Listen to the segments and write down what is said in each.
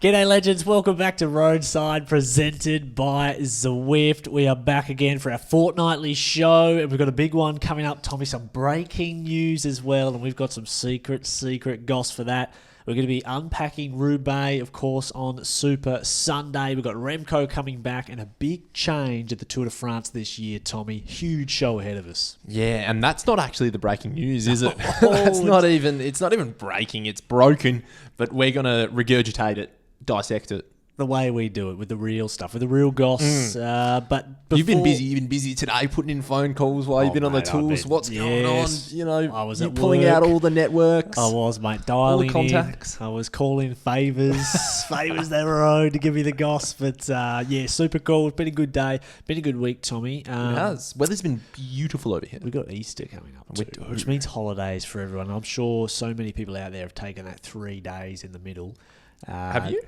G'day legends, welcome back to Roadside, presented by Zwift. We are back again for our fortnightly show, and we've got a big one coming up, Tommy, some breaking news as well, and we've got some secret goss for that. We're going to be unpacking Roubaix, of course, on Super Sunday. We've got Remco coming back and a big change at the Tour de France this year, Tommy. Huge show ahead of us. Yeah, and that's not actually the breaking news, is it? It's not even breaking, it's broken, but we're going to regurgitate it, dissect it. The way we do it, with the real stuff, with the real goss. But You've been busy today, putting in phone calls while you've been on the tools. What's going on? You know, I was you're pulling out all the networks. I was, mate, dialing all the contacts. I was calling favours they were owed to give me the goss. But yeah, super cool. It's been a good day. Been a good week, Tommy. It has. Weather's been beautiful over here. We've got Easter coming up too, which means holidays for everyone. I'm sure so many people out there have taken that 3 days in the middle. Have you?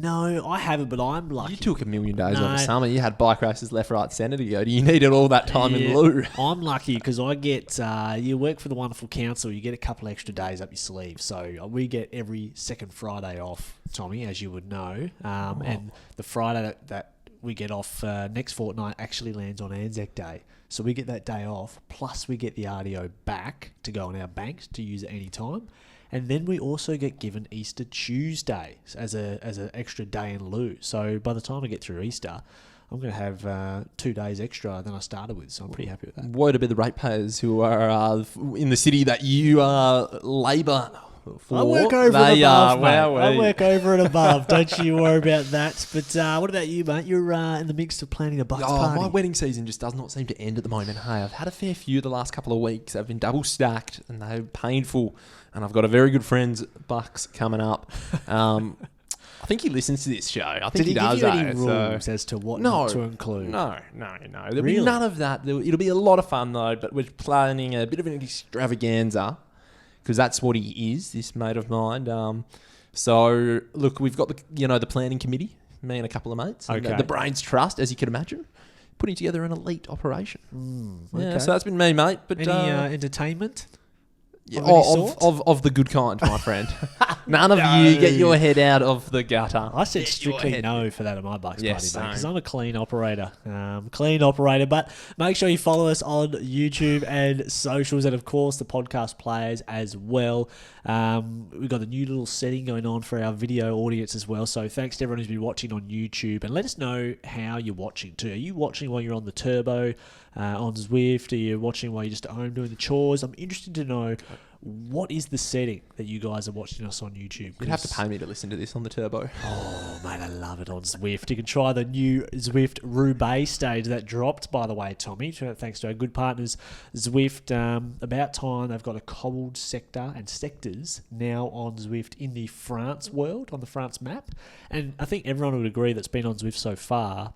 No, I haven't, but I'm lucky. You took 1,000,000 days over summer. You had bike races left, right, centre to go. You needed all that time in lieu. I'm lucky because I get, you work for the wonderful council, you get a couple extra days up your sleeve. So we get every second Friday off, Tommy, as you would know. And the Friday that we get off next fortnight actually lands on Anzac Day. So we get that day off, plus we get the RDO back to go on our bank to use at any time. And then we also get given Easter Tuesday as an extra day in lieu. So by the time I get through Easter, I'm going to have 2 days extra than I started with. So I'm pretty happy with that. Woe to be the ratepayers who are in the city that you labour for. I work over and above, mate. I work over and above. Don't you worry about that. But what about you, mate? You're in the mix of planning a Bucks party. My wedding season just does not seem to end at the moment. Hey, I've had a fair few the last couple of weeks. They've been double stacked and they're painful. And I've got a very good friend's Bucks coming up. I think he listens to this show. I think he does. Did he give you any rules as to what not to include? No. There'll be none of that. It'll be a lot of fun, though, but we're planning a bit of an extravaganza because that's what he is, this mate of mine. So, look, we've got the planning committee, me and a couple of mates. Okay. And the Brains Trust, as you can imagine, putting together an elite operation. Okay. Yeah, so that's been me, mate. But any entertainment? Yeah, of the good kind, my friend. None of you get your head out of the gutter. I said strictly no for that at my Bucks party, mate, because I'm a clean operator. But make sure you follow us on YouTube and socials, and of course the podcast players as well. We've got a new little setting going on for our video audience as well. So thanks to everyone who's been watching on YouTube, and let us know how you're watching too. Are you watching while you're on the turbo on Zwift? Are you watching while you're just at home doing the chores? I'm interested to know what is the setting that you guys are watching us on YouTube. You'd have to pay me to listen to this on the turbo. Oh, mate, I love it on Zwift. You can try the new Zwift Roubaix stage that dropped, by the way, Tommy, thanks to our good partners, Zwift. About time they've got a cobbled sector and sectors now on Zwift in the France world, on the France map. And I think everyone would agree that's been on Zwift so far,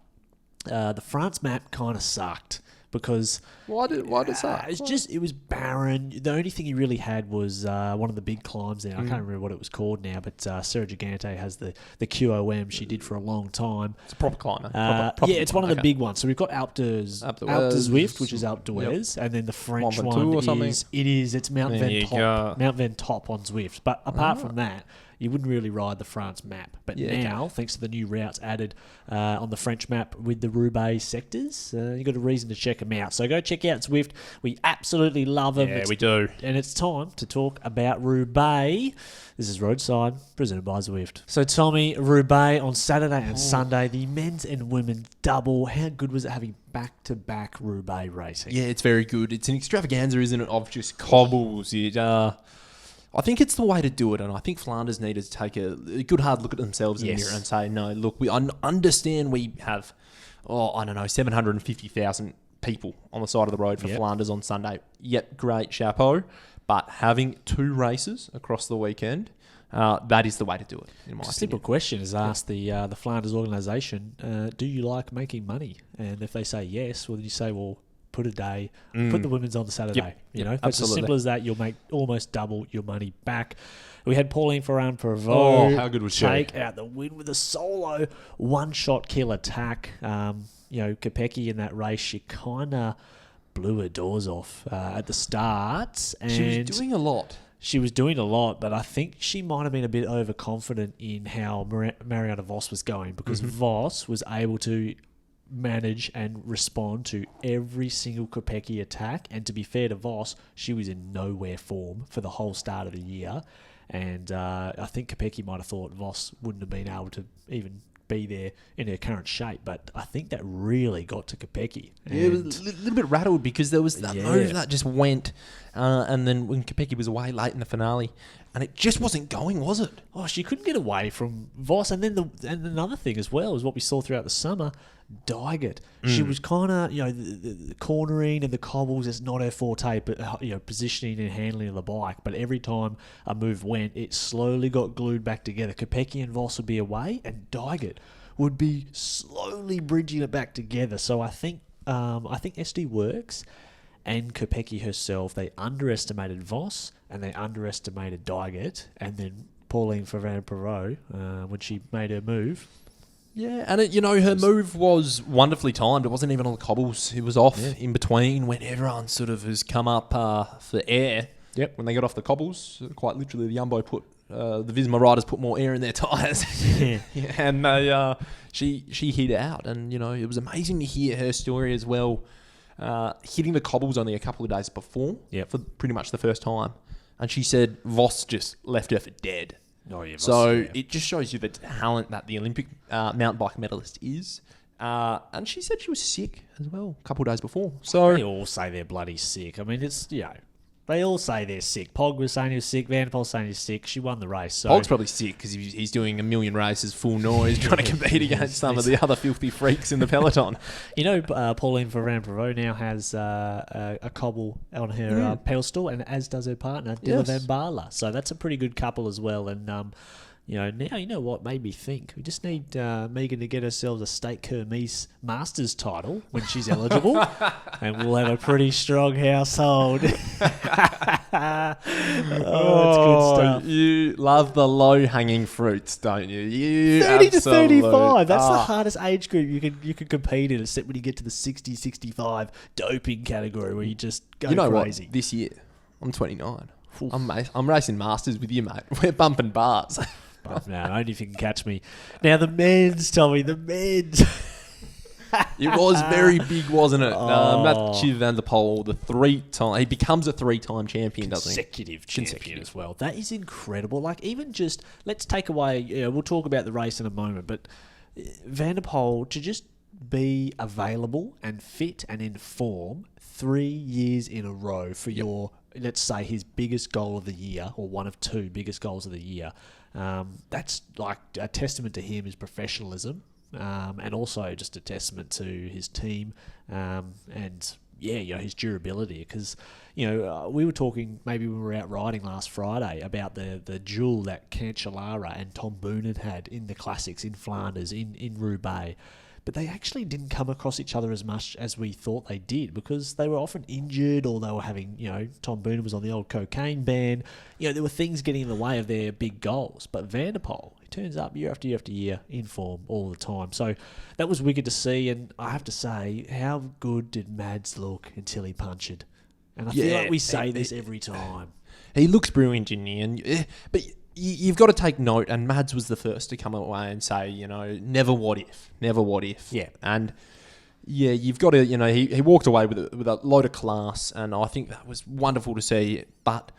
the France map kind of sucked. Because why did it suck? It was barren. The only thing he really had was one of the big climbs there. I can't remember what it was called now, but Sarah Gigante has the QOM she did for a long time. It's a proper climber. It's one of the big ones. So we've got Alpe d'Huez Zwift, which is Alpe d'Huez, and then the French one it's Mount Ventoux on Zwift. But apart from that, you wouldn't really ride the France map. But now, thanks to the new routes added on the French map with the Roubaix sectors, you've got a reason to check them out. So go check out Zwift. We absolutely love them. Yeah, we do. And it's time to talk about Roubaix. This is Roadside, presented by Zwift. So, Tommy, Roubaix on Saturday and Sunday, the men's and women's double. How good was it having back-to-back Roubaix racing? Yeah, it's very good. It's an extravaganza, isn't it, of just cobbles. I think it's the way to do it, and I think Flanders needed to take a good hard look at themselves in the mirror and say, no, look, we understand we have, 750,000 people on the side of the road for Flanders on Sunday. Yep, great, chapeau. But having 2 races across the weekend, that is the way to do it, in my opinion. Simple question is asked the Flanders organisation, do you like making money? And if they say yes, well, then you say, well, put a day, put the women's on the Saturday. That's as simple as that. You'll make almost double your money back. We had Pauline Ferrand-Prévot. Oh, how good was she? Take out the win with a solo one-shot kill attack. Kopecky in that race, she kind of blew her doors off at the start. And she was doing a lot. she was doing a lot, but I think she might have been a bit overconfident in how Marianne Vos was going, because Vos was able to manage and respond to every single Kopecky attack. And to be fair to Vos, she was in nowhere form for the whole start of the year. And I think Kopecky might have thought Vos wouldn't have been able to even be there in her current shape, but I think that really got to Kopecky. Yeah, it was a little bit rattled because there was that move that just went, and then when Kopecky was away late in the finale, and it just wasn't going, was it? Oh, she couldn't get away from Vos, and then another thing as well is what we saw throughout the summer. Dygert, she was kind of the cornering and the cobbles is not her forte, but positioning and handling of the bike. But every time a move went, it slowly got glued back together. Kopecky and Vos would be away, and Dygert would be slowly bridging it back together. So I think SD Works and Kopecky herself, they underestimated Vos and they underestimated Dygert, and then Pauline Ferrand-Perot when she made her move. Yeah, and her move was wonderfully timed. It wasn't even on the cobbles. It was off in between when everyone sort of has come up for air. Yep. When they got off the cobbles, quite literally, the Jumbo put the Visma riders put more air in their tyres. And they, she hit out, and it was amazing to hear her story as well. Hitting the cobbles only a couple of days before, for pretty much the first time, and she said Vos just left her for dead. Oh, yeah, It just shows you the talent that the Olympic mountain bike medalist is. And she said she was sick as well a couple of days before. So they all say they're bloody sick. I mean, it's they all say they're sick. Pog was saying he was sick. Van der Poel saying he's sick. She won the race. So Pog's probably sick because he's doing a million races full noise trying to compete against some of the other filthy freaks in the peloton. Pauline Ferrand-Perot now has a cobble on her pedestal, and as does her partner, Dylan Van Baarle. So that's a pretty good couple as well. And now what made me think we just need Megan to get herself a State Kermesse Masters title when she's eligible, and we'll have a pretty strong household. That's good stuff. You love the low-hanging fruits, don't you? 30 to 35. That's the hardest age group you can compete in, except when you get to the 60-65 doping category where you just go crazy. What? This year, I'm 29. I'm racing Masters with you, mate. We're bumping bars. No, only if you can catch me. Now, the men's, Tommy, the men's. It was very big, wasn't it? Mathieu van der Poel, he becomes a three-time champion, doesn't he? Consecutive champion as well. That is incredible. Like, even just, let's take away, we'll talk about the race in a moment, but Van der Poel, to just be available and fit and in form 3 years in a row for your, let's say, his biggest goal of the year, or one of two biggest goals of the year, that's like a testament to him, his professionalism, and also just a testament to his team, and his durability. Because we were talking maybe when we were out riding last Friday about the duel that Cancellara and Tom Boonen had in the classics in Flanders, in Roubaix. But they actually didn't come across each other as much as we thought they did, because they were often injured, or they were having, Tom Boonen was on the old cocaine ban. There were things getting in the way of their big goals. But Van der Poel, he turns up year after year after year in form all the time. So that was wicked to see. And I have to say, how good did Mads look until he punctured? And I feel like we say this every time. He looks brilliant, didn't he? But you've got to take note, and Mads was the first to come away and say, never what if. Yeah. And you've got to, he walked away with a load of class, and I think that was wonderful to see. But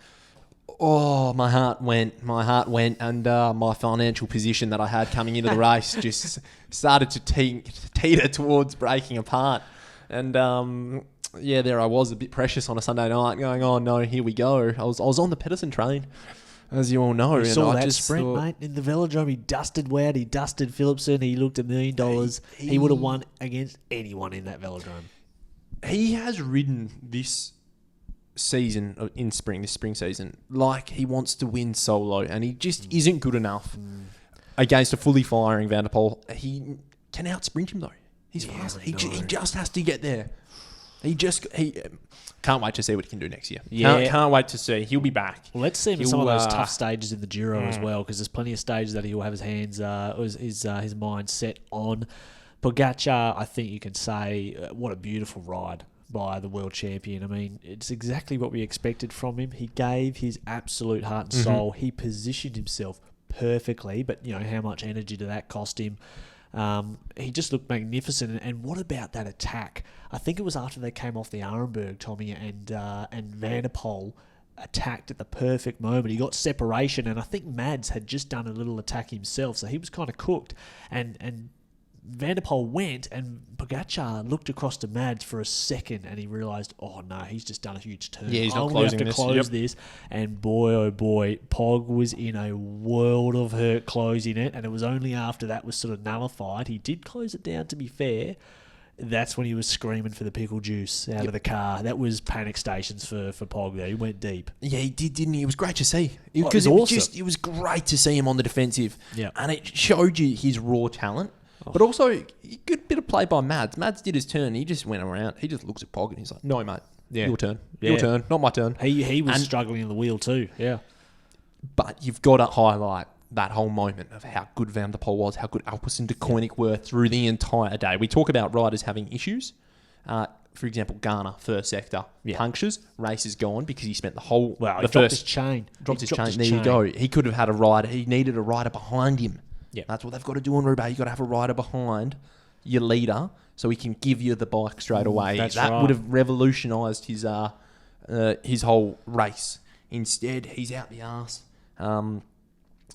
my heart went, and my financial position that I had coming into the race just started to teeter towards breaking apart. And there I was, a bit precious on a Sunday night, going, oh no, here we go. I was on the Pedersen train, as you all know. You saw that sprint, mate, in the velodrome. He dusted Wout, he dusted Philipsen, he looked $1 million. He would have won against anyone in that velodrome. He has ridden this season, this spring season, like he wants to win solo, and he just isn't good enough against a fully firing Van der Poel. He can outsprint him, though. He's fast. He just has to get there. He can't wait to see what he can do next year. Yeah. Can't wait to see. He'll be back. Well, let's see him in some of those tough stages in the Giro as well, because there's plenty of stages that he'll have his hands, his mind set on. Pogacar, I think you can say, what a beautiful ride by the world champion. I mean, it's exactly what we expected from him. He gave his absolute heart and soul. He positioned himself perfectly, but how much energy did that cost him? He just looked magnificent. And what about that attack? I think it was after they came off the Arenberg, Tommy, and Van der Poel attacked at the perfect moment. He got separation, and I think Mads had just done a little attack himself, so he was kind of cooked. And Van der Poel went, and Pogačar looked across to Mads for a second, and he realised, oh no, he's just done a huge turn. Yeah, he's not closing this. Close this. And boy, oh boy, Pog was in a world of hurt closing it, and it was only after that was sort of nullified. He did close it down, to be fair. That's when he was screaming for the pickle juice out of the car. That was panic stations for Pog there. He went deep. Yeah, he did, didn't he? It was great to see. Because it was great to see him on the defensive. Yeah. And it showed you his raw talent. But also, a good bit of play by Mads. Mads did his turn. He just went around. He just looks at Pog and he's like, no, mate. Yeah. Your turn. Yeah. Your turn. Not my turn. He was struggling in the wheel too. Yeah. But you've got to highlight that whole moment of how good Van der Poel was, how good Alpecin de Koenig were through the entire day. We talk about riders having issues. For example, Ghana, first sector, punctures, race is gone because he spent the whole... Wow, he dropped his chain. There you go. He could have had a rider. He needed a rider behind him. Yeah. That's what they've got to do on Roubaix. You've got to have a rider behind your leader so he can give you the bike straight away. That would have revolutionised his whole race. Instead, he's out the arse.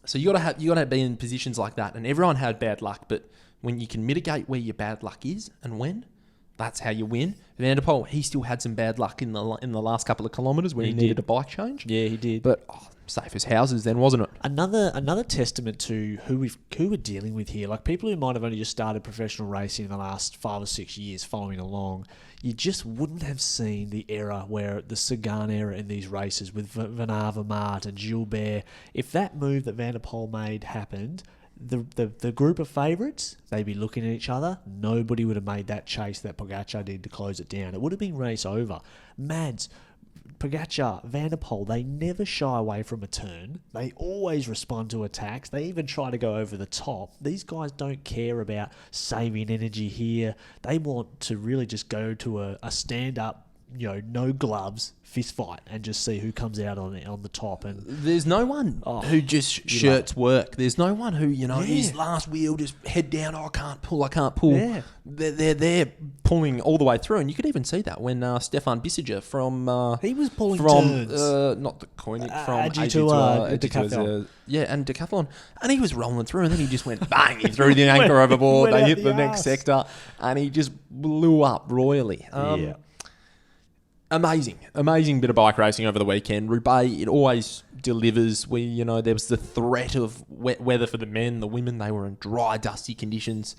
So you got to be in positions like that. And everyone had bad luck, but when you can mitigate where your bad luck is and when, that's how you win. Van der Poel, he still had some bad luck in the last couple of kilometres where he needed a bike change. Yeah, he did. But safe as houses then, wasn't it? Another testament to who we're dealing with here. Like people who might have only just started professional racing in the last 5 or 6 years following along, you just wouldn't have seen the era where the Sagan era in these races with Van Avermaet and Gilbert. If that move that Van der Poel made happened, the group of favourites, they'd be looking at each other. Nobody would have made that chase that Pogačar did to close it down. It would have been race over. Mads, Pogačar, Van der Poel, they never shy away from a turn. They always respond to attacks. They even try to go over the top. These guys don't care about saving energy here. They want to really just go to a stand-up, no gloves fist fight and just see who comes out on the top. And there's no one who just shirts work. There's no one who his last wheel just head down. I can't pull. Yeah. They're pulling all the way through, and you could even see that when Stefan Bissiger from he was pulling turns. Not the Koenig from AG2 Decathlon. And Decathlon, and he was rolling through, and then he just went bang. He threw the anchor overboard. They hit the next sector, and he just blew up royally. Amazing bit of bike racing over the weekend. Roubaix, it always delivers. There was the threat of wet weather for the men. The women, they were in dry, dusty conditions.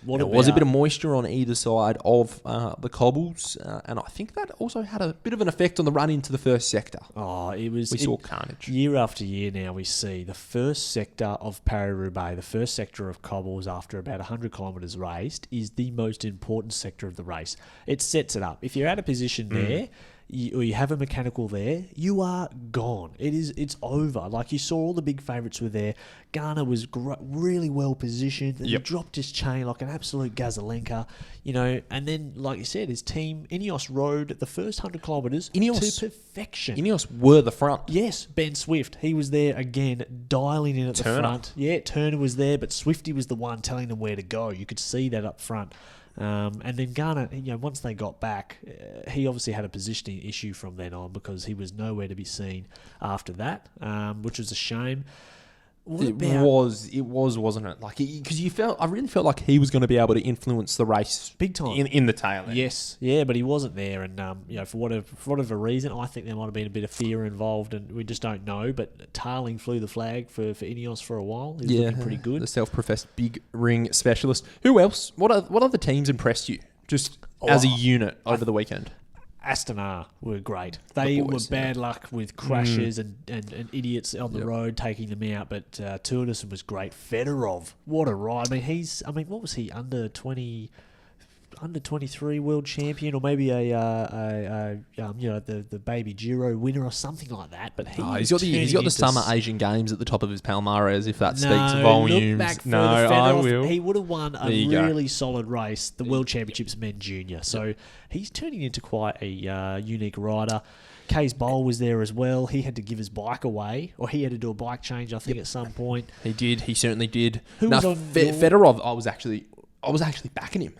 There was a bit of moisture on either side of the cobbles, and I think that also had a bit of an effect on the run into the first sector. We saw carnage. Year after year now we see the first sector of Paris Roubaix, the first sector of cobbles after about 100 kilometres raced, is the most important sector of the race. It sets it up. If you're at a position there, or you have a mechanical there, you are gone. It's over. Like you saw, all the big favourites were there. Garner was really well positioned. And he dropped his chain like an absolute Gazalenka, And then, like you said, his team Ineos rode the first 100 kilometres to perfection. Ineos were the front. Yes, Ben Swift. He was there again, dialing in at the front. Yeah, Turner was there, but Swifty was the one telling them where to go. You could see that up front. And then Garner, once they got back, he obviously had a positioning issue from then on because he was nowhere to be seen after that, which was a shame. It was, wasn't it? Like, because I really felt like he was going to be able to influence the race big time in the tail end. Yes, yeah, but he wasn't there, and for whatever reason, I think there might have been a bit of fear involved, and we just don't know. But Tarling flew the flag for Ineos for a while. He's looking pretty good. The self-professed big ring specialist. Who else? What other teams impressed you just as a unit over the weekend? Astana were great. They were bad luck with crashes and idiots on the road taking them out, but Teunissen was great. Fedorov, what a ride. What was he, under 20... under 23 world champion, or maybe the baby Giro winner or something like that. But he's got the Summer Asian Games at the top of his palmarès. If that speaks look volumes, back no, I will. He would have won a really solid race, the World Championships Men Junior. So he's turning into quite a unique rider. Case Bowl was there as well. He had to give his bike away, or he had to do a bike change, I think, at some point. He did. He certainly did. Fedorov, I was actually backing him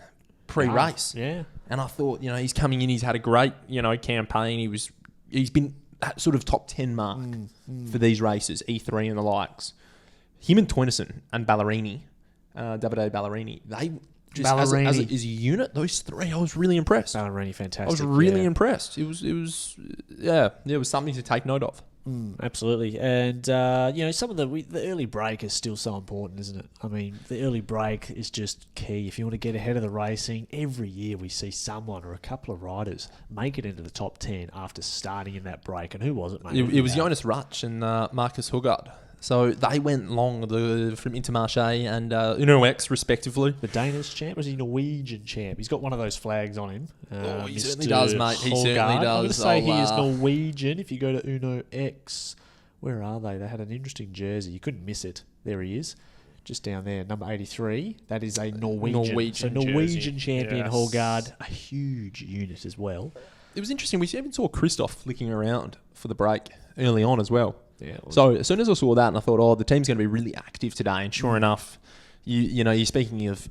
pre-race. Yeah. And I thought, he's coming in. He's had a great, campaign. He's been at sort of top 10 mark for these races, E3 and the likes. Him and Toynerson and Ballerini, Davide Ballerini, they just as a unit, those three, I was really impressed. Ballerini, fantastic. I was really impressed. It was something to take note of. Absolutely. And, some of the early break is still so important, isn't it? I mean, the early break is just key. If you want to get ahead of the racing, every year we see someone or a couple of riders make it into the top 10 after starting in that break. And who was it, mate? It was Jonas Rutsch and Marcus Hugard. So they went long from Intermarché and Uno X, respectively. The Danish champ? Was he Norwegian champ? He's got one of those flags on him. He certainly does, mate. He certainly does. I'm going to say he is Norwegian. If you go to Uno X, where are they? They had an interesting jersey. You couldn't miss it. There he is. Just down there, number 83. That is a Norwegian champion, yes. Hugard. A huge unit as well. It was interesting. We even saw Christoph flicking around for the break early on as well. Yeah, so as soon as I saw that, and I thought, the team's going to be really active today. And sure enough, you're speaking of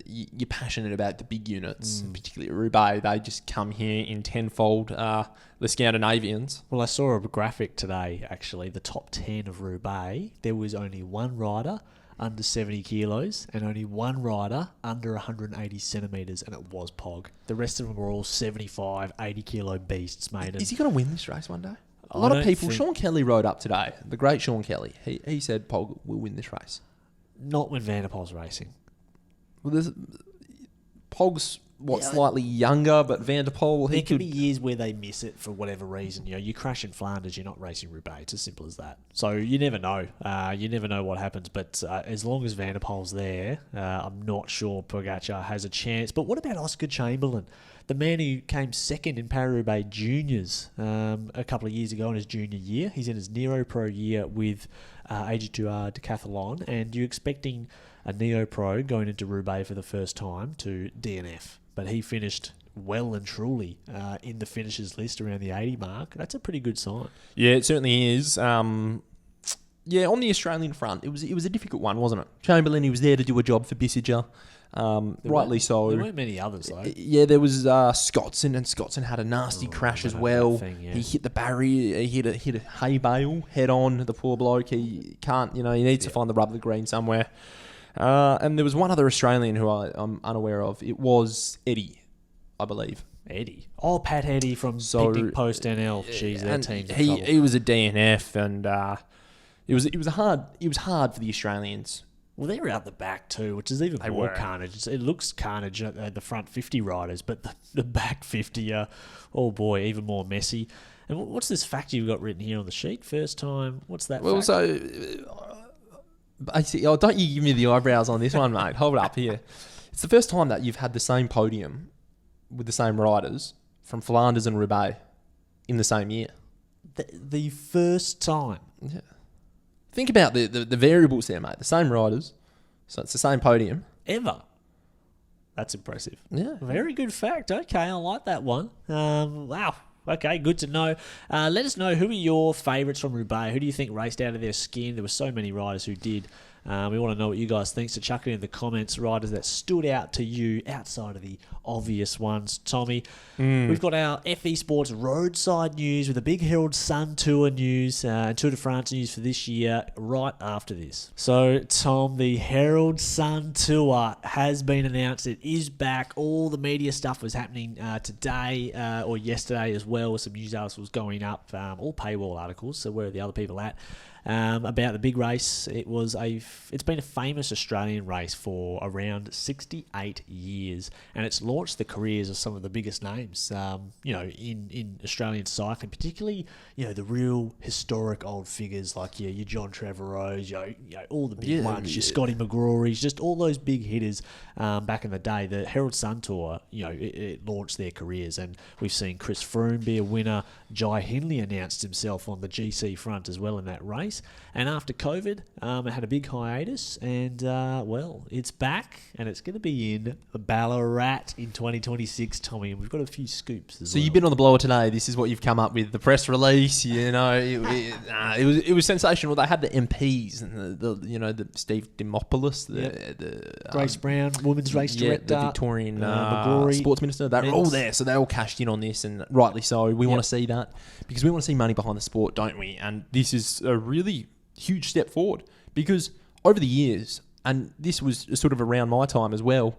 you're passionate about the big units, particularly at Roubaix. They just come here in tenfold. The Scandinavians. Well, I saw a graphic today. Actually, the top 10 of Roubaix. There was only one rider under 70 kilos and only one rider under 180 centimetres, and it was Pog. The rest of them were all 75, 80 kilo beasts, mate. Is he going to win this race one day? A lot of people. Sean Kelly rode up today. The great Sean Kelly. He said Pog will win this race. Not when Van der Poel's racing. Well, Pog's slightly younger, but Van der Poel. There could be years where they miss it for whatever reason. You crash in Flanders, you're not racing Roubaix. It's as simple as that. So you never know. You never know what happens. But as long as Van der Poel's there, I'm not sure Pogačar has a chance. But what about Oscar Chamberlain? The man who came second in Paris Roubaix Juniors a couple of years ago in his junior year. He's in his Neo Pro year with AG2R Decathlon, and you're expecting a Neo Pro going into Roubaix for the first time to DNF. But he finished well and truly in the finishers list around the 80 mark. That's a pretty good sign. Yeah, it certainly is. On the Australian front, it was a difficult one, wasn't it? Chamberlain, he was there to do a job for Bissiger. Rightly so. There weren't many others, though. Yeah, there was Scotson, and Scotson had a nasty crash as well. He hit the barrier. He hit a hay bale head on. The poor bloke. He can't. He needs to find the rub of the green somewhere. And there was one other Australian who I'm unaware of. It was Eddie, I believe. Eddie. Oh, Pat Eddie from Picnic Post NL. Jeez, their team's in trouble. He was a DNF, and it was hard for the Australians. Well, they were out the back too, which is even more carnage. It looks carnage at the front 50 riders, but the back 50 are, oh boy, even more messy. And what's this fact you've got written here on the sheet? First time, what's that fact? So, don't you give me the eyebrows on this one, mate. Hold up here. It's the first time that you've had the same podium with the same riders from Flanders and Roubaix in the same year. The first time? Yeah. Think about the variables there, mate. The same riders, so it's the same podium. Ever. That's impressive. Yeah. Very good fact. Okay, I like that one. Wow. Okay, good to know. Let us know, who are your favourites from Roubaix? Who do you think raced out of their skin? There were so many riders who did. We want to know what you guys think, so chuck it in the comments. Riders that stood out to you outside of the obvious ones. Tommy, we've got our FE Sports Roadside news with the big Herald Sun Tour news, Tour de France news for this year right after this. So, Tom, the Herald Sun Tour has been announced. It is back. All the media stuff was happening today or yesterday as well, with some news articles going up, all paywall articles, so where are the other people at? about the big race. It's been a famous Australian race for around 68 years, and it's launched the careers of some of the biggest names, in Australian cycling, particularly, the real historic old figures like your John Trevorrows, all the big ones, your Scotty McGrory's, just all those big hitters back in the day. The Herald Sun Tour, it launched their careers, and we've seen Chris Froome be a winner. Jai Hindley announced himself on the GC front as well in that race. And after COVID, it had a big hiatus, and it's back, and it's going to be in Ballarat in 2026, Tommy. And we've got a few scoops as well. So you've been on the blower today. This is what you've come up with. The press release, it was sensational. They had the MPs and the Steve Dimopoulos, the Grace Brown, women's race director, the Victorian McGrory, sports minister. They're all there, so they all cashed in on this, and rightly so. We want to see that because we want to see money behind the sport, don't we? And this is a really huge step forward because over the years, and this was sort of around my time as well,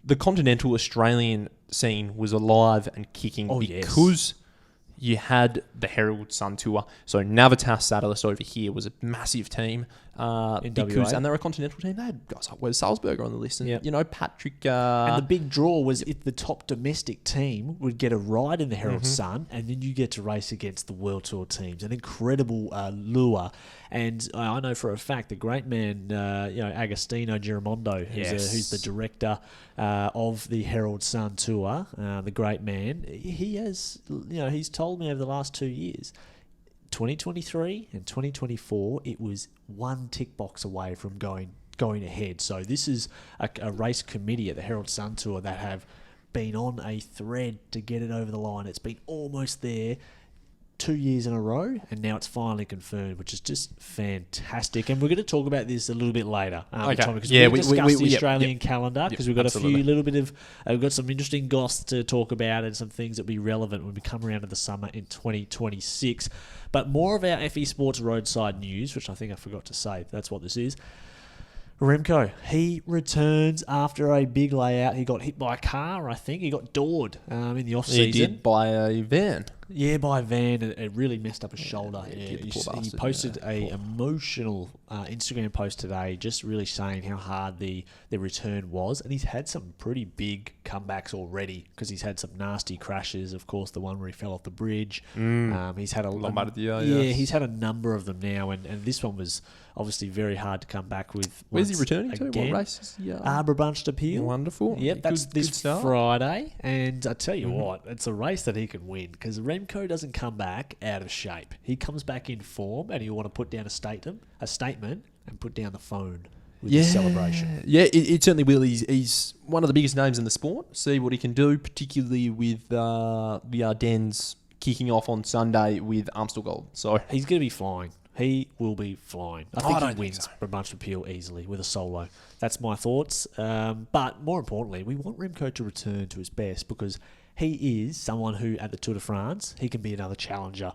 the continental Australian scene was alive and kicking because you had the Herald Sun Tour. So Navitas Satellus over here was a massive team. And they're a continental team. They had guys like Wes Salzberger on the list. And, Patrick... and the big draw was if the top domestic team would get a ride in the Herald Sun, and then you get to race against the World Tour teams. An incredible lure. And I know for a fact the great man, Agostino Giramondo, who's the director of the Herald Sun Tour, the great man, he has, he's told me over the last 2 years, 2023 and 2024, it was one tick box away from going ahead. So this is a race committee at the Herald Sun Tour that have been on a thread to get it over the line. It's been almost there 2 years in a row, and now it's finally confirmed, which is just fantastic. And we're going to talk about this a little bit later. Because we'll discuss the Australian calendar, because we've got we've got some interesting goss to talk about and some things that will be relevant when we come around to the summer in 2026. But more of our FE Sports Roadside news, which I think I forgot to say. That's what this is. Remco, he returns after a big layout. He got hit by a car, I think. He got doored in the off-season. He did by a van. Yeah, by a van. It really messed up his shoulder. He posted an emotional Instagram post today, just really saying how hard the return was. And he's had some pretty big comebacks already, because he's had some nasty crashes. Of course, the one where he fell off the bridge. He's had he's had a number of them now, and this one was obviously very hard to come back with. Where's he returning to? What races? Brabantse-Peel. Wonderful. Yep, that's this Friday. And I tell you what, it's a race that he can win, because Remco doesn't come back out of shape. He comes back in form, and he'll want to put down a statement and put down the phone with his celebration. Yeah, it certainly will. He's one of the biggest names in the sport. See what he can do, particularly with the Ardennes kicking off on Sunday with Amstel Gold. So he's going to be flying. He will be flying. I think he wins Brabantse-Peel easily with a solo. That's my thoughts. But more importantly, we want Remco to return to his best, because he is someone who, at the Tour de France, he can be another challenger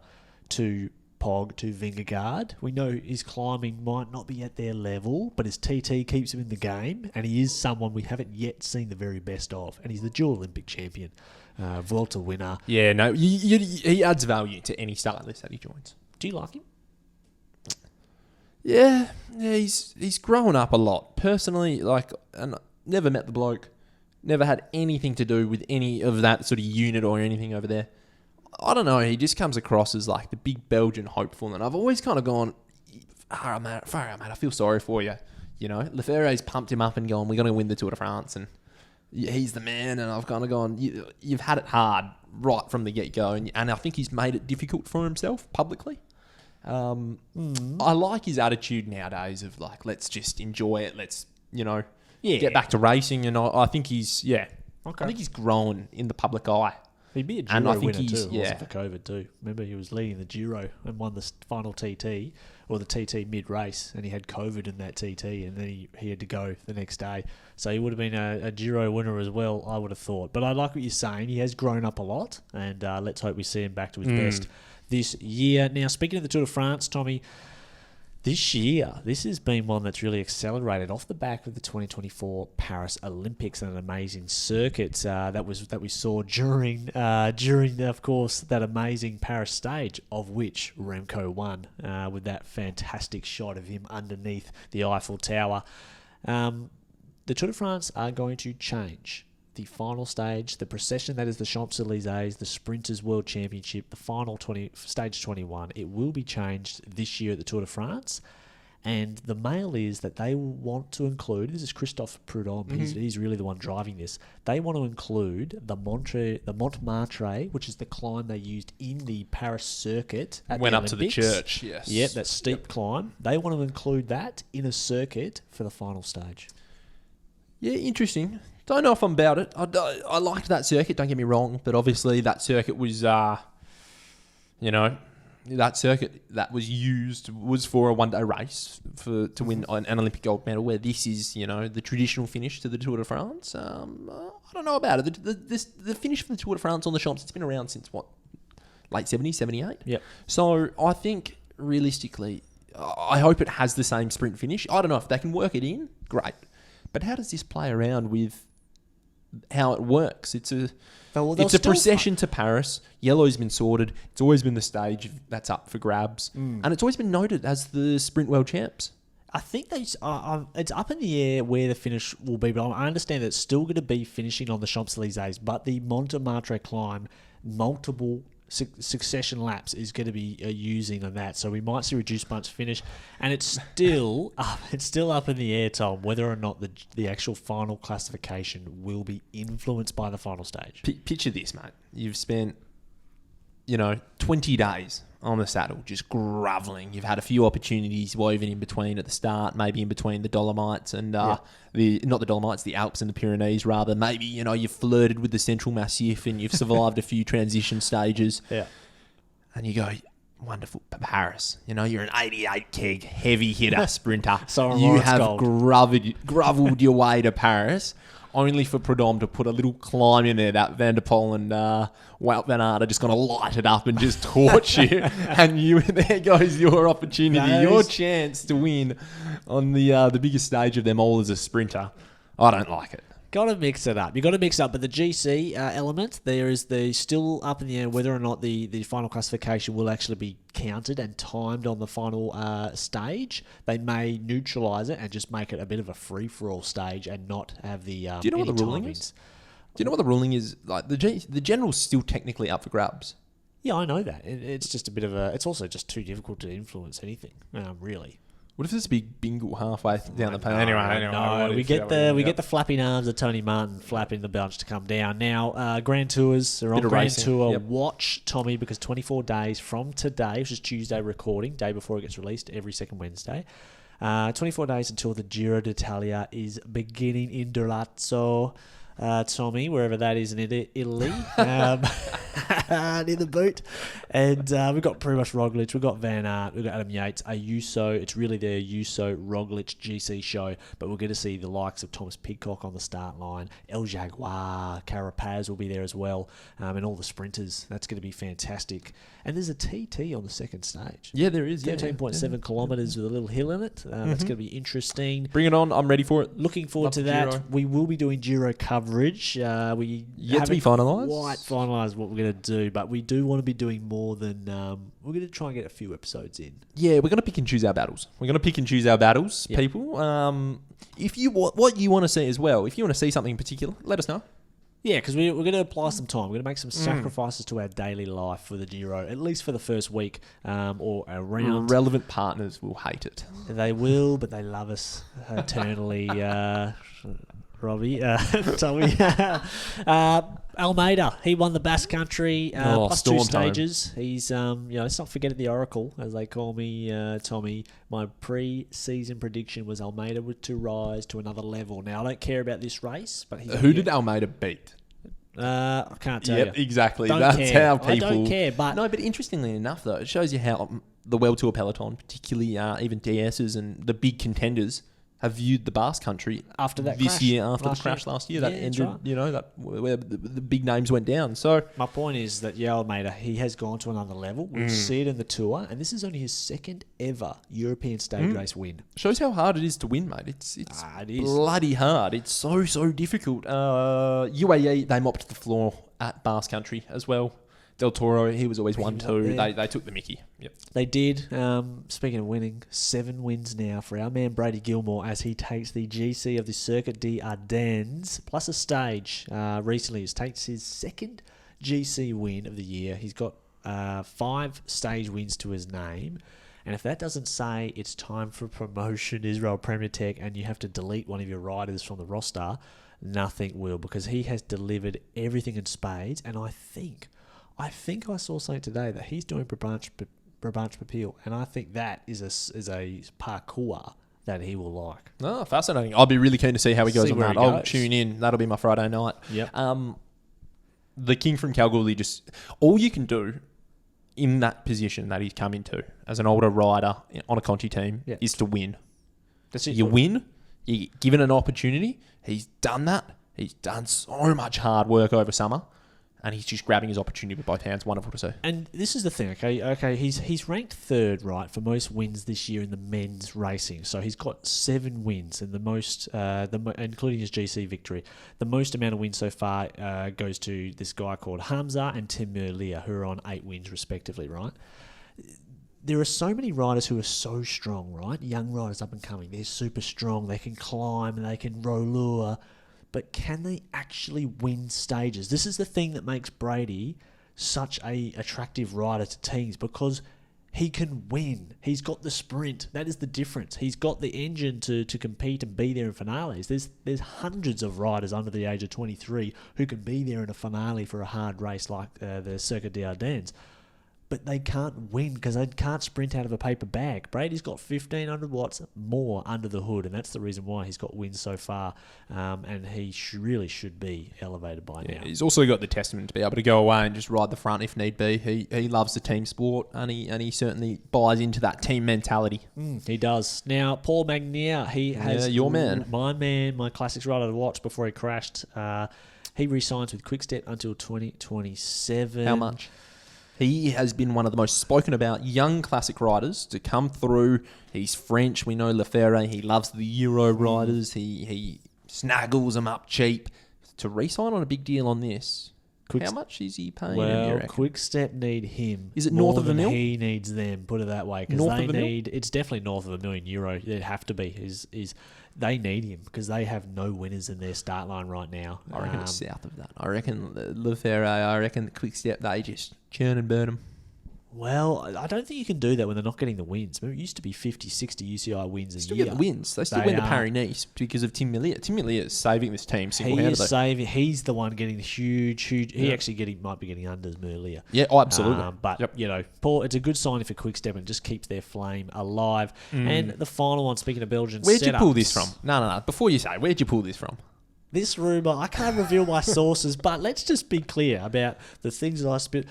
to Pog, to Vingegaard. We know his climbing might not be at their level, but his TT keeps him in the game, and he is someone we haven't yet seen the very best of. And he's the dual Olympic champion, Vuelta winner. Yeah, no, he adds value to any start list that he joins. Do you like him? Yeah, he's grown up a lot. Personally, and never met the bloke, never had anything to do with any of that sort of unit or anything over there. I don't know, he just comes across as like the big Belgian hopeful, and I've always kind of gone, far out, mate, I feel sorry for you. Lefebvre's pumped him up and gone, we're going to win the Tour de France, and he's the man, and I've kind of gone, you've had it hard right from the get-go, and I think he's made it difficult for himself publicly. I like his attitude nowadays of like, let's just enjoy it. Let's, get back to racing. And I think he's, I think he's grown in the public eye. He'd be a Giro winner too, wasn't for COVID too. Remember, he was leading the Giro and won the final TT, or the TT mid-race, and he had COVID in that TT, and then he had to go the next day. So he would have been a Giro winner as well, I would have thought. But I like what you're saying. He has grown up a lot, and let's hope we see him back to his best this year. Now, speaking of the Tour de France, Tommy, This year, this has been one that's really accelerated off the back of the 2024 Paris Olympics and an amazing circuit that we saw during of course that amazing Paris stage, of which Remco won with that fantastic shot of him underneath the Eiffel Tower. The Tour de France are going to change the final stage, the procession that is the Champs-Élysées, the Sprinters World Championship, the final stage 21. It will be changed this year at the Tour de France. And the mail is that they want to include, this is Christophe Prudhomme, he's really the one driving this. They want to include the Montmartre, which is the climb they used in the Paris circuit at Went the up Olympics. to the church, yes. Yep, that steep climb. They want to include that in a circuit for the final stage. Yeah, interesting. Don't know if I'm about it. I liked that circuit, don't get me wrong, but obviously that circuit was, that circuit that was used was for a one-day race to win an Olympic gold medal, where this is, the traditional finish to the Tour de France. I don't know about it. The finish for the Tour de France on the Champs, it's been around since, late 70s, 78? Yep. So I think, realistically, I hope it has the same sprint finish. I don't know if they can work it in. Great. But how does this play around with how it works? It's a procession to Paris. Yellow's been sorted. It's always been the stage that's up for grabs. And it's always been noted as the sprint world champs. I think it's up in the air where the finish will be, but I understand that it's still going to be finishing on the Champs-Élysées, but the Montmartre climb, multiple succession laps is going to be using on that, so we might see reduced bunch finish, and it's still up in the air, Tom, whether or not the actual final classification will be influenced by the final stage. Picture this, mate. You've spent 20 days on the saddle just grovelling. You've had a few opportunities woven in between at the start, maybe in between the Dolomites and not the Dolomites, the Alps and the Pyrenees rather. Maybe you've flirted with the Central Massif and you've survived a few transition stages. Yeah, and you go, wonderful, Paris. You're an 88 keg heavy hitter sprinter. So you have grovelled your way to Paris, only for Prudhomme to put a little climb in there that Van der Poel and Wout van Aert are just going to light it up and just torch you. And there goes your opportunity, your chance to win on the biggest stage of them all as a sprinter. I don't like it. Got to mix it up. You got to mix up, but the GC element, there is still up in the air whether or not the final classification will actually be counted and timed on the final stage. They may neutralise it and just make it a bit of a free-for-all stage and not have the. Do you know what the ruling is? Do you know what the ruling is? Like the general's still technically up for grabs. Yeah, I know that. It's just a bit of a. It's also just too difficult to influence anything. Really. What if there's a big bingle halfway down the page? Anyway, we get the flapping arms of Tony Martin flapping the bunch to come down. Now, Grand Tours are on Grand racing. Tour. Yep. Watch, Tommy, because 24 days from today, which is Tuesday recording, day before it gets released every second Wednesday, 24 days until the Giro d'Italia is beginning in Durazzo. Tommy, wherever that is in Italy, near the boot. And we've got pretty much Roglic, we've got Van Aert, we've got Adam Yates, Ayuso. It's really the Ayuso-Roglic GC show, but we're going to see the likes of Thomas Pidcock on the start line, El Jaguar, Carapaz will be there as well, and all the sprinters. That's going to be fantastic. And there's a TT on the second stage. Yeah, there is. 13.7 kilometres with a little hill in it. That's going to be interesting. Bring it on. I'm ready for it. Looking forward to that. Giro. We will be doing Giro coverage. We yet to be finalised. Quite finalised what we're going to do, but we do want to be doing more than... we're going to try and get a few episodes in. Yeah, we're going to pick and choose our battles. Yep. People. If you what you want to see as well, if you want to see something in particular, let us know. Yeah, because we're going to apply some time. We're going to make some sacrifices to our daily life for the Giro, at least for the first week or around. Relevant partners will hate it. They will, but they love us eternally. Robbie, Tommy. Almeida, he won the Basque Country plus two stages. He's, let's not forget the Oracle, as they call me, Tommy. My pre-season prediction was Almeida to rise to another level. Now, I don't care about this race, but who did Almeida beat? I can't tell you. Exactly. That's care. How people... I don't care, but... No, but interestingly enough, though, it shows you how the World Tour peloton, particularly even DS's and the big contenders, have viewed the Basque Country after that this crash year, after the last crash year. last year. Yeah, That that's ended, right. that where the big names went down. So My point is that Almeida, he has gone to another level. We see it in the Tour, and this is only his second ever European stage race win. shows how hard it is to win, mate. It's It is. bloody hard. It's so difficult. UAE, they mopped the floor at Basque Country as well. Del Toro, he was always 1-2. They took the mickey. Yep. They did. Speaking of winning, 7 wins now for our man Brady Gilmore as he takes the GC of the Circuit des Ardennes plus a stage. Recently, he takes his second GC win of the year. He's got 5 stage wins to his name. And if that doesn't say it's time for promotion, Israel Premier Tech, and you have to delete one of your riders from the roster, nothing will, because he has delivered everything in spades. And I think I saw something today that he's doing Brabant Papil, and I think that is a parkour that he will like. Oh, fascinating. I'll be really keen to see how he goes on that. I'll tune in. That'll be my Friday night. Yep. The King from Kalgoorlie, just all you can do in that position that he's come into as an older rider on a Conti team is to win. That's it. You win, you get given an opportunity. He's done that. He's done so much hard work over summer. And he's just grabbing his opportunity with both hands. Wonderful to see. And this is the thing, okay. He's ranked third, right, for most wins this year in the men's racing. So he's got 7 wins, and the most, including his GC victory, the most amount of wins so far goes to this guy called Hamza and Tim Merlier, who are on 8 wins respectively, right? There are so many riders who are so strong, right? Young riders up and coming. They're super strong. They can climb and they can roller. But can they actually win stages? This is the thing that makes Brady such a attractive rider to teams, because he can win. He's got the sprint. That is the difference. He's got the engine to compete and be there in finales. There's hundreds of riders under the age of 23 who can be there in a finale for a hard race like the Circuit des Ardennes. But they can't win because they can't sprint out of a paper bag. Brady's got 1,500 watts more under the hood, and that's the reason why he's got wins so far, and he really should be elevated by now. He's also got the testament to be able to go away and just ride the front if need be. He loves the team sport, and he certainly buys into that team mentality. He does. Now, Paul Magnier, he has... your man. My man, my classics rider to watch before he crashed. He re-signs with Quickstep until 2027. How much? He has been one of the most spoken about young classic riders to come through. He's French. We know Lefebvre. He loves the Euro riders. He snaggles them up cheap. To re-sign on a big deal on this, how much is he paying him, you reckon? Quickstep need him. Is it north of a mil? He needs them, put it that way. Because they need... It's definitely north of €1 million. It'd have to be. They need him because they have no winners in their start line right now. I reckon it's south of that. I reckon Lefebvre, I reckon Quickstep, they just churn and burn them. Well, I don't think you can do that when they're not getting the wins. Remember, it used to be 50, 60 UCI wins a year. Still get the wins. They still win the Paris-Nice because of Tim Merlier. Tim Merlier is saving this team single-handedly. He's the one getting the huge... He actually might be getting unders Merlier. Yeah, absolutely. But, Paul, it's a good sign for Quickstep and just keeps their flame alive. And the final one, speaking of Belgian Where'd setups, you pull this from? No. Before you say, where'd you pull this from? This rumour, I can't reveal my sources, but let's just be clear about the things that I spit.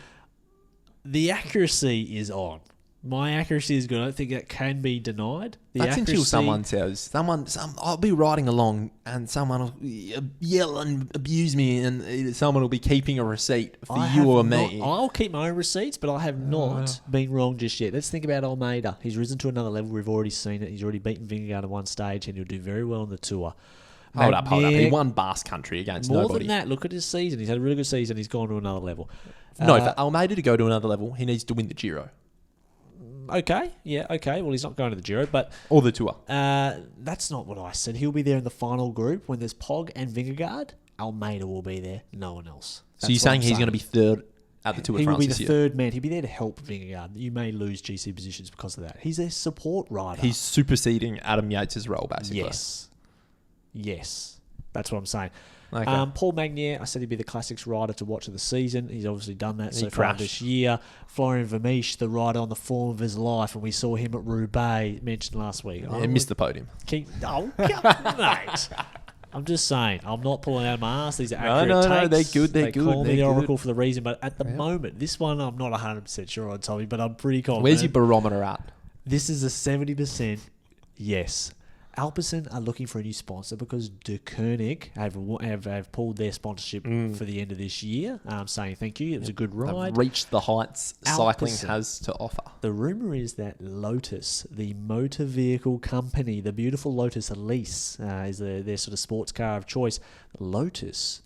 The accuracy is on. My accuracy is good. I don't think that can be denied. That's until someone says, I'll be riding along and someone will yell and abuse me, and someone will be keeping a receipt for you or me. I'll keep my own receipts, but I have not been wrong just yet. Let's think about Almeida. He's risen to another level. We've already seen it. He's already beaten Vingegaard at one stage, and he'll do very well on the Tour. Hold up. He won Basque Country against nobody. More than that, look at his season. He's had a really good season. He's gone to another level. No, for Almeida to go to another level, he needs to win the Giro. Okay. Well, he's not going to the Giro, but... Or the Tour. That's not what I said. He'll be there in the final group. When there's Pog and Vingegaard, Almeida will be there. No one else. So you're saying he's going to be third at the Tour de France He will be the third man. He'll be there to help Vingegaard. You may lose GC positions because of that. He's a support rider. He's superseding Adam Yates' role, basically. Yes. That's what I'm saying. Okay. Paul Magnier, I said he'd be the classics rider to watch of the season. He's obviously done that so far this year. Florian Vermeesch, the rider on the form of his life, and we saw him at Roubaix, mentioned last week. Missed the podium. Mate. I'm just saying, I'm not pulling out of my ass. These are accurate takes. No, they're good. They call me the Oracle for the reason, but at the moment, this one I'm not 100% sure on, Tommy, but I'm pretty confident. Where's your barometer at? This is a 70% yes. Alpecin are looking for a new sponsor because De Koenig have pulled their sponsorship for the end of this year, saying thank you. It was a good ride. They've reached the heights cycling has to offer. The rumour is that Lotus, the motor vehicle company, the beautiful Lotus Elise, is their sort of sports car of choice. Lotus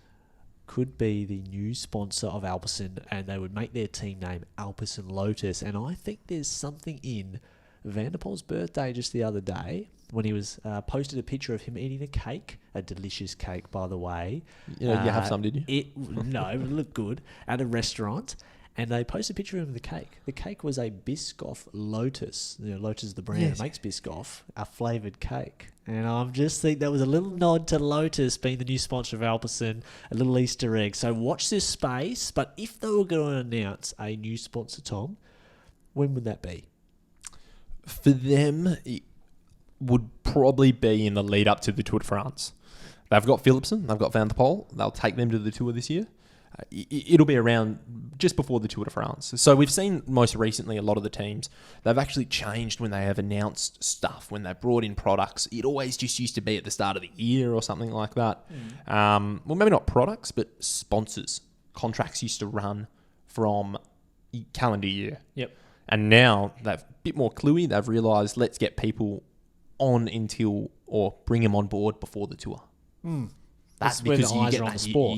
could be the new sponsor of Alpecin, and they would make their team name Alpecin Lotus. And I think there's something in Van der Poel's birthday just the other day when he was posted a picture of him eating a cake, a delicious cake, by the way. Yeah, you have some, did you? No, it looked good, at a restaurant. And they posted a picture of him with the cake. The cake was a Biscoff Lotus. Lotus is the brand that makes Biscoff, a flavoured cake. And I just think that was a little nod to Lotus being the new sponsor of Alpecin, a little Easter egg. So watch this space. But if they were going to announce a new sponsor, Tom, when would that be? For them, it would probably be in the lead up to the Tour de France. They've got Philipsen, they've got Van der Poel. They'll take them to the Tour this year. It'll be around just before the Tour de France. So we've seen most recently a lot of the teams, they've actually changed when they have announced stuff, when they've brought in products. It always just used to be at the start of the year or something like that. Well, maybe not products, but sponsors. Contracts used to run from calendar year. Yep. And now they're a bit more cluey. They've realised, let's get people on until, or bring them on board before the Tour. That's because you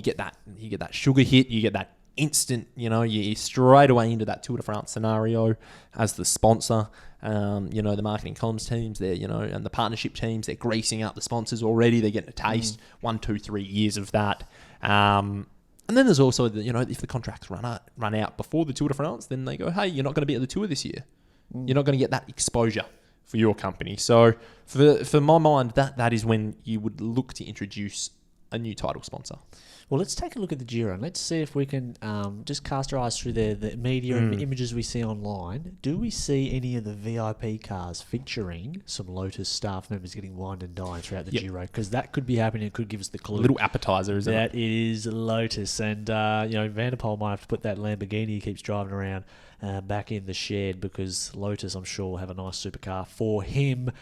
get that sugar hit, you get that instant, you're straight away into that Tour de France scenario as the sponsor. The marketing comms teams there, and the partnership teams, they're greasing up the sponsors already. They're getting a taste, 1, 2, 3 years of that. And then there's also if the contracts run out before the Tour de France, then they go, hey, you're not going to be at the Tour this year. You're not going to get that exposure for your company. So for my mind, that is when you would look to introduce a new title sponsor. Well, let's take a look at the Giro and let's see if we can just cast our eyes through the media and images we see online. Do we see any of the VIP cars featuring some Lotus staff members getting wined and dined throughout the Giro? Because that could be happening. It could give us the clue. A little appetizer, isn't it? That is Lotus. And, Van der Poel might have to put that Lamborghini he keeps driving around back in the shed because Lotus, I'm sure, will have a nice supercar for him.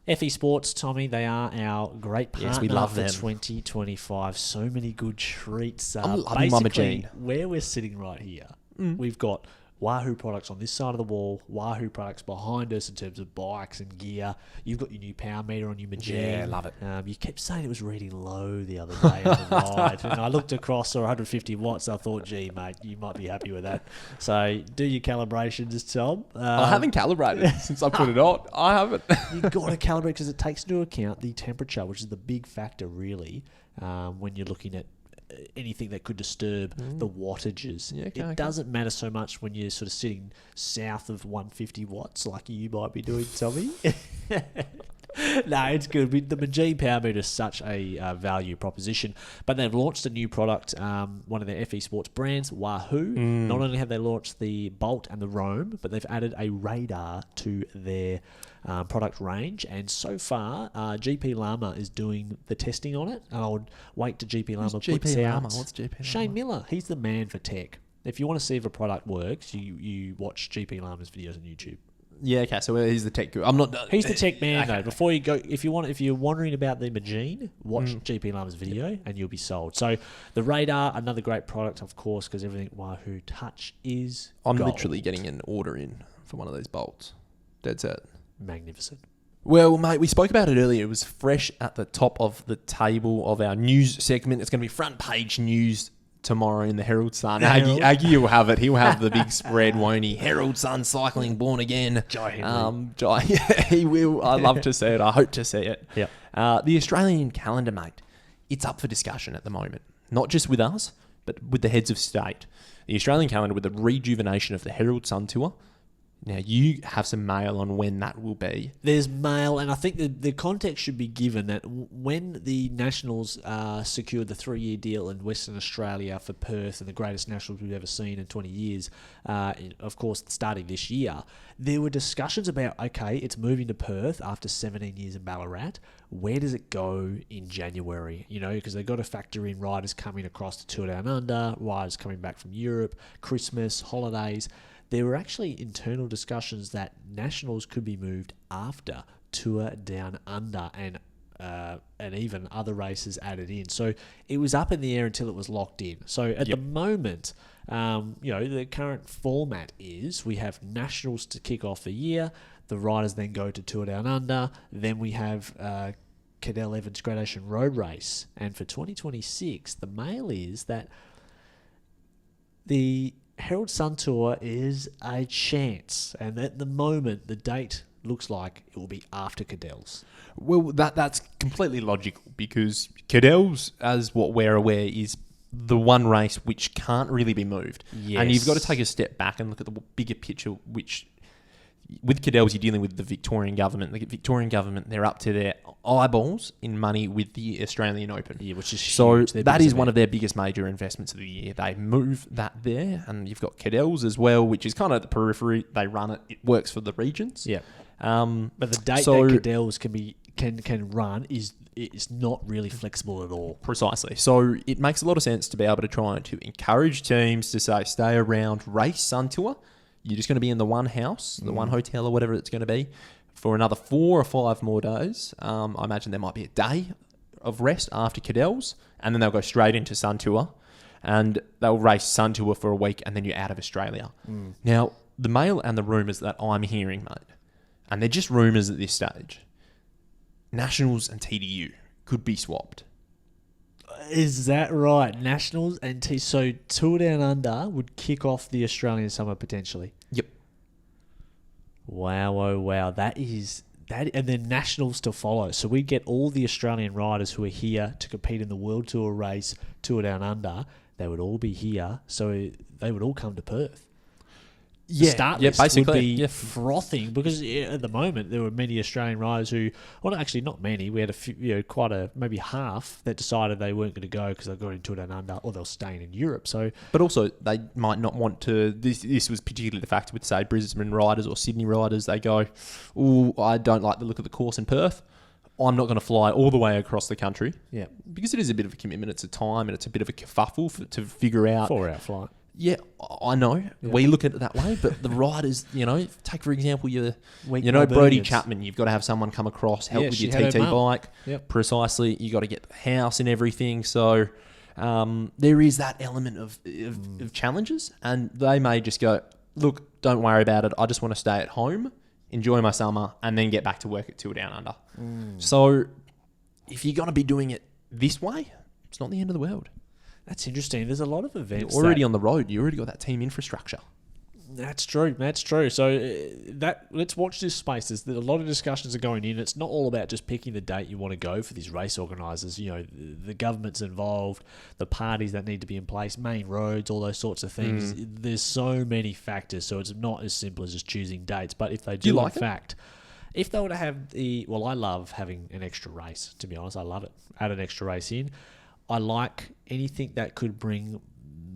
FE Sports, Tommy, they are our great partner. Yes, we love for them. 2025. So many good treats. I'm loving Mama Jean. Where we're sitting right here, we've got Wahoo products on this side of the wall, Wahoo products behind us in terms of bikes and gear. You've got your new power meter on your Majin. Yeah, love it. You kept saying it was reading low the other day on the ride. And I looked across, saw 150 watts. I thought, gee, mate, you might be happy with that. So do your calibrations, Tom. I haven't calibrated since I put it on. I haven't. You've got to calibrate because it takes into account the temperature, which is the big factor, really, when you're looking at anything that could disturb the wattages. Yeah, it doesn't matter so much when you're sort of sitting south of 150 watts like you might be doing, Tommy. No, it's good. The Majin Power Meter is such a value proposition. But they've launched a new product, one of their FE Sports brands, Wahoo. Not only have they launched the Bolt and the Roam, but they've added a radar to their product range. And so far, GP Llama is doing the testing on it. And I would wait to GP Llama puts out. What's GP Llama? Shane Miller. He's the man for tech. If you want to see if a product works, you watch GP Llama's videos on YouTube. Yeah, okay. So he's the tech guru. I'm not. He's the tech man, though. Before you go, if you're wondering about the Majin, watch GP Llama's video, and you'll be sold. So the radar, another great product, of course, because everything Wahoo touch is. I'm gold. literally getting an order in for one of these bolts. Dead set. Magnificent. Well, mate, we spoke about it earlier. It was fresh at the top of the table of our news segment. It's going to be front page news tomorrow in the Herald Sun. Aggie will have it. He'll have the big spread, won't he? Herald Sun cycling, born again. He will. I love to see it. I hope to see it. Yep. The Australian calendar, mate, it's up for discussion at the moment. Not just with us, but with the heads of state. The Australian calendar with the rejuvenation of the Herald Sun Tour. Now, you have some mail on when that will be. There's mail, and I think the context should be given that when the Nationals secured the 3-year deal in Western Australia for Perth, and the greatest Nationals we've ever seen in 20 years, of course, starting this year, there were discussions about, okay, it's moving to Perth after 17 years in Ballarat. Where does it go in January? Because they've got to factor in riders coming across the Tour Down Under, riders coming back from Europe, Christmas, holidays. There were actually internal discussions that Nationals could be moved after Tour Down Under and even other races added in. So it was up in the air until it was locked in. So at the moment, the current format is we have nationals to kick off the year. The riders then go to Tour Down Under. Then we have Cadel Evans Gradation Road Race. And for 2026, the mail is that the Herald Sun Tour is a chance. And at the moment, the date looks like it will be after Cadel's. Well, that's completely logical because Cadel's, as what we're aware, is the one race which can't really be moved. Yes. And you've got to take a step back and look at the bigger picture, which with Cadel's, you're dealing with the Victorian government. The Victorian government, they're up to their eyeballs in money with the Australian Open. Yeah, which is so huge. that is one of their biggest major investments of the year. They move that there, and you've got Cadel's as well, which is kind of the periphery. They run it. It works for the regions. Yeah. But the date that Cadel's can run is not really flexible at all. Precisely. So it makes a lot of sense to be able to try to encourage teams to say, stay around, race Sun Tour. You're just going to be in the one house, the one hotel or whatever it's going to be for another 4 or 5 more days. I imagine there might be a day of rest after Cadel's, and then they'll go straight into Sun Tour, and they'll race Sun Tour for a week, and then you're out of Australia. Now, the mail and the rumours that I'm hearing, mate, and they're just rumours at this stage, Nationals and TDU could be swapped. Is that right? Nationals and so Tour Down Under would kick off the Australian summer potentially. Yep. Wow, oh wow. That, and then Nationals to follow. So we get all the Australian riders who are here to compete in the World Tour race, Tour Down Under. They would all be here. So they would all come to Perth. Yeah, start list basically would be frothing because at the moment there were many Australian riders who, well, actually not many. We had a few, maybe half that decided they weren't going to go because they're going to Tour Down Under or they're staying in Europe. So, but also they might not want to. This was particularly the fact with say Brisbane riders or Sydney riders. They go, "Oh, I don't like the look of the course in Perth. I'm not going to fly all the way across the country." Yeah, because it is a bit of a commitment. It's a time and it's a bit of a kerfuffle to figure out 4-hour flight. Yeah, I know. Yeah. We look at it that way, but the riders, take for example, Brody Chapman. You've got to have someone come across, help with your TT bike. Yep. Precisely. You got to get the house and everything. So there is that element of challenges, and they may just go, look, don't worry about it. I just want to stay at home, enjoy my summer, and then get back to work at Tour Down Under. So if you're going to be doing it this way, it's not the end of the world. That's interesting. There's a lot of events. You're already on the road. You already got that team infrastructure. That's true. So let's watch this space. There's a lot of discussions are going in. It's not all about just picking the date you want to go for these race organisers. The government's involved, the parties that need to be in place, main roads, all those sorts of things. There's so many factors. So it's not as simple as just choosing dates. But if they do, if they were to have I love having an extra race. To be honest, I love it. Add an extra race in. I like anything that could bring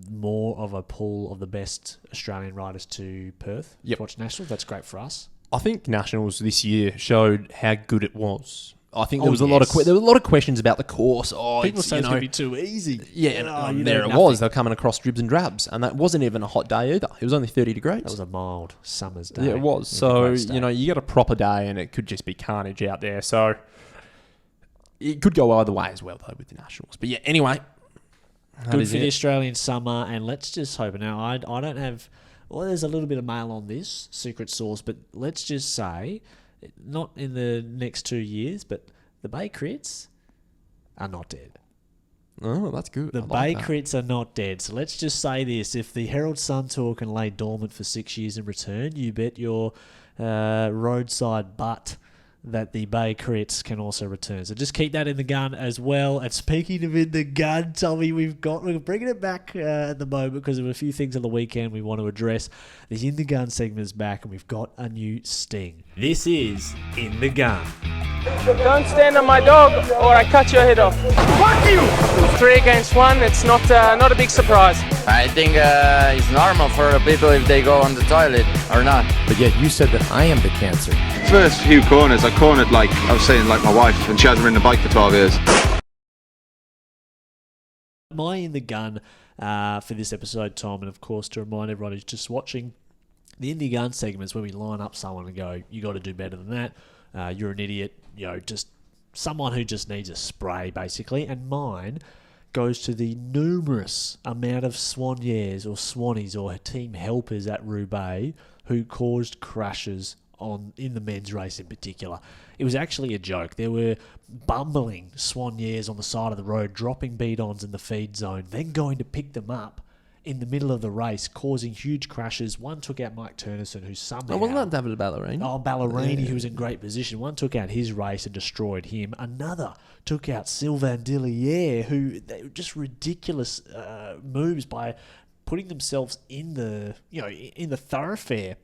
more of a pool of the best Australian riders to Perth. Yep. Watch Nationals. That's great for us. I think Nationals this year showed how good it was. I think there was a lot of questions about the course. People say it's going to be too easy. Yeah, there it was. They're coming across dribs and drabs, and that wasn't even a hot day either. It was only 30 degrees. That was a mild summer's day. Yeah, it was. So you got a proper day, and it could just be carnage out there. So it could go either way as well, though, with the Nationals. But yeah, anyway. Good for the Australian summer, and let's just hope. Now, I don't have... Well, there's a little bit of mail on this, secret source, but let's just say, not in the next 2 years, but the Bay Crits are not dead. Oh, that's good. The Bay Crits are not dead. So let's just say this. If the Herald Sun Tour can lay dormant for 6 years in return, you bet your roadside butt that the Bay Crits can also return. So just keep that in the gun as well. And speaking of in the gun, Tommy, we're bringing it back at the moment because there were a few things on the weekend we want to address. The In the Gun segment is back and we've got a new sting. This is In the Gun. Don't stand on my dog or I cut your head off. Fuck you! 3 against 1, it's not a big surprise. I think it's normal for people if they go on the toilet or not. But yet you said that I am the cancer. First few corners, I cornered like my wife, and she hasn't ridden a bike for 12 years. My In the Gun for this episode, Tom, and of course to remind everyone who's just watching, the In the Gun segment is where we line up someone and go, you got to do better than that. you're an idiot, just someone who just needs a spray, basically. And mine goes to the numerous amount of Swanniers or Swannies or team helpers at Roubaix who caused crashes in the men's race in particular. It was actually a joke. There were bumbling Swanniers on the side of the road, dropping bidons in the feed zone, then going to pick them up in the middle of the race, causing huge crashes. One took out Mike Turnison, who somehow... wasn't that David Ballerini? Ballerini, who was in great position. One took out his race and destroyed him. Another took out Sylvain Dillier, who... They were just ridiculous moves by putting themselves in the thoroughfare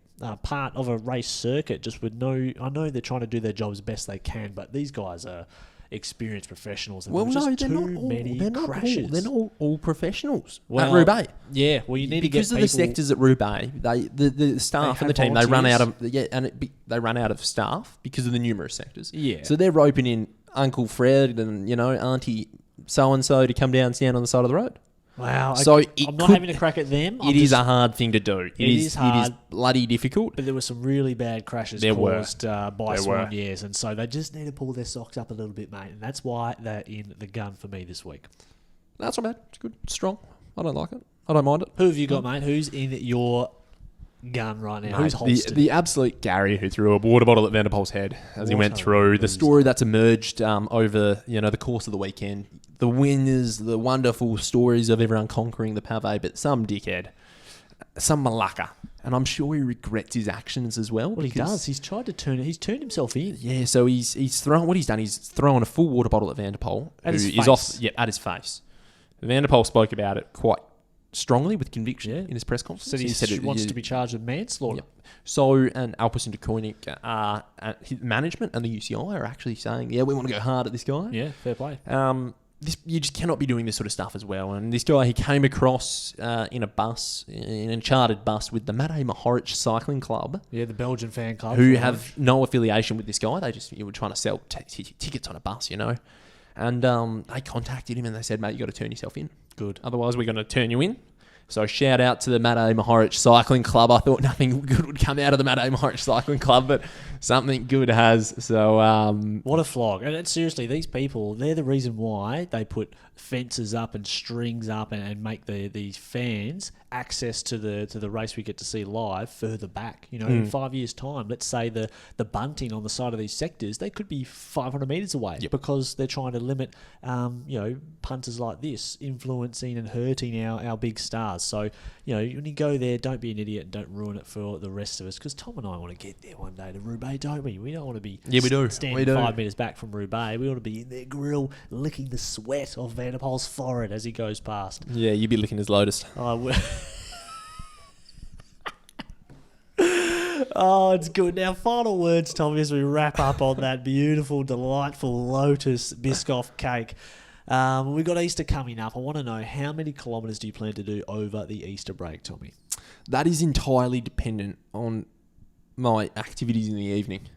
part of a race circuit, just with no... I know they're trying to do their job as best they can, but these guys are experienced professionals. And they're not all professionals at Well, Roubaix. Yeah, well, you need to get because of the sectors at Roubaix. The staff and the team they run out of they run out of staff because of the numerous sectors. Yeah. So they're roping in Uncle Fred and Auntie so and so to come down and stand on the side of the road. Wow. So I'm not having a crack at them. It is a hard thing to do. It is hard. It is bloody difficult. But there were some really bad crashes caused by Swanniers, and so they just need to pull their socks up a little bit, mate. And that's why they're in the gun for me this week. That's not bad. It's good. It's strong. I don't like it. I don't mind it. Who have you got, mate? Who's in your gun right now? Mate, Who's holstered? the absolute Gary who threw a water bottle at Van der Poel's head as he went through. The story that's emerged over the course of the weekend. The winners, the wonderful stories of everyone conquering the pavé, but some dickhead, some malacca, and I'm sure he regrets his actions as well. Well, he does. He's tried to turn it. He's turned himself in. Yeah, so he's thrown. What he's done, he's thrown a full water bottle at Van der Poel, at his face. At his face. Van der Poel spoke about it quite strongly with conviction in his press conference. So he said he wants to be charged with manslaughter. Yep. So, and Alpecin de Koenig, his management and the UCI are actually saying, we want to go hard at this guy. Yeah, fair play. You just cannot be doing this sort of stuff as well. And this guy, he came across in a chartered bus with the Matej Mohoric Cycling Club. Yeah, the Belgian fan club. Who have no affiliation with this guy. They just were trying to sell tickets on a bus, And they contacted him and they said, mate, you got to turn yourself in. Good. Otherwise, we're going to turn you in. So shout out to the Matej Mohoric Cycling Club. I thought nothing good would come out of the Matej Mohoric Cycling Club, but something good has. So what a flog. And seriously, these people, they're the reason why they put fences up and strings up and make these fans access to the race we get to see live further back. In 5 years' time, let's say the bunting on the side of these sectors, they could be 500 metres away because they're trying to limit punters like this influencing and hurting our big stars. So, when you go there, don't be an idiot and don't ruin it for the rest of us, because Tom and I want to get there one day to Roubaix, don't we? We don't want to be standing 5 metres back from Roubaix. We want to be in their grill licking the sweat off Van der Poel's forehead as he goes past. Yeah, you'd be licking his lotus. Oh, it's good. Now, final words, Tommy, as we wrap up on that beautiful, delightful Lotus Biscoff cake. We've got Easter coming up. I want to know, how many kilometres do you plan to do over the Easter break, Tommy? That is entirely dependent on my activities in the evening.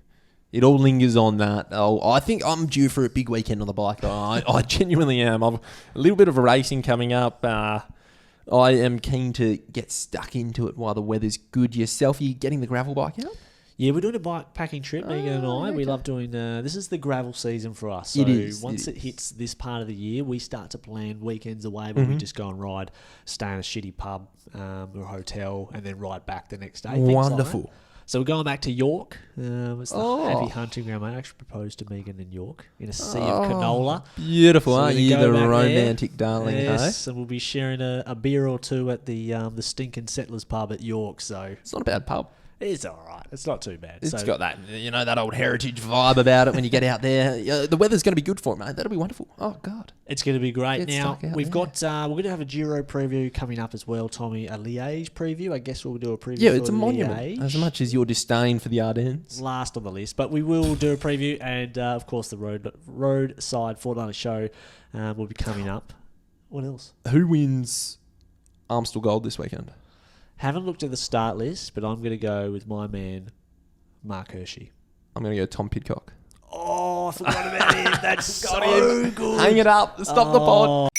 It all lingers on that. I think I'm due for a big weekend on the bike. I genuinely am. I've a little bit of a racing coming up. I am keen to get stuck into it while the weather's good. Yourself, are you getting the gravel bike out? Yeah, we're doing a bike packing trip, Megan and I. Okay. We love doing... this is the gravel season for us. So once it hits this part of the year, we start to plan weekends away where we just go and ride, stay in a shitty pub or hotel, and then ride back the next day. Wonderful. Like so we're going back to York. It's the happy hunting ground. I actually proposed to Megan in York in a sea of canola. Beautiful, so aren't you? The romantic darling. Yes, and we'll be sharing a beer or two at the stinking Settlers pub at York. So it's not a bad pub. It's all right. It's not too bad. It's got that, that old heritage vibe about it when you get out there. The weather's going to be good for it, mate. That'll be wonderful. Oh, God. It's going to be great. Now, we've got, we're going to have a Giro preview coming up as well, Tommy. A Liège preview. I guess we'll do a preview for it's a monument. Liège. As much as your disdain for the Ardennes. Last on the list. But we will do a preview. And, of course, the Roadside Fortnightly Show will be coming up. What else? Who wins Amstel Gold this weekend? Haven't looked at the start list, but I'm going to go with my man, Mark Hershey. I'm going to go Tom Pidcock. Oh, I forgot about him. That's so good. Hang it up. Stop the pod.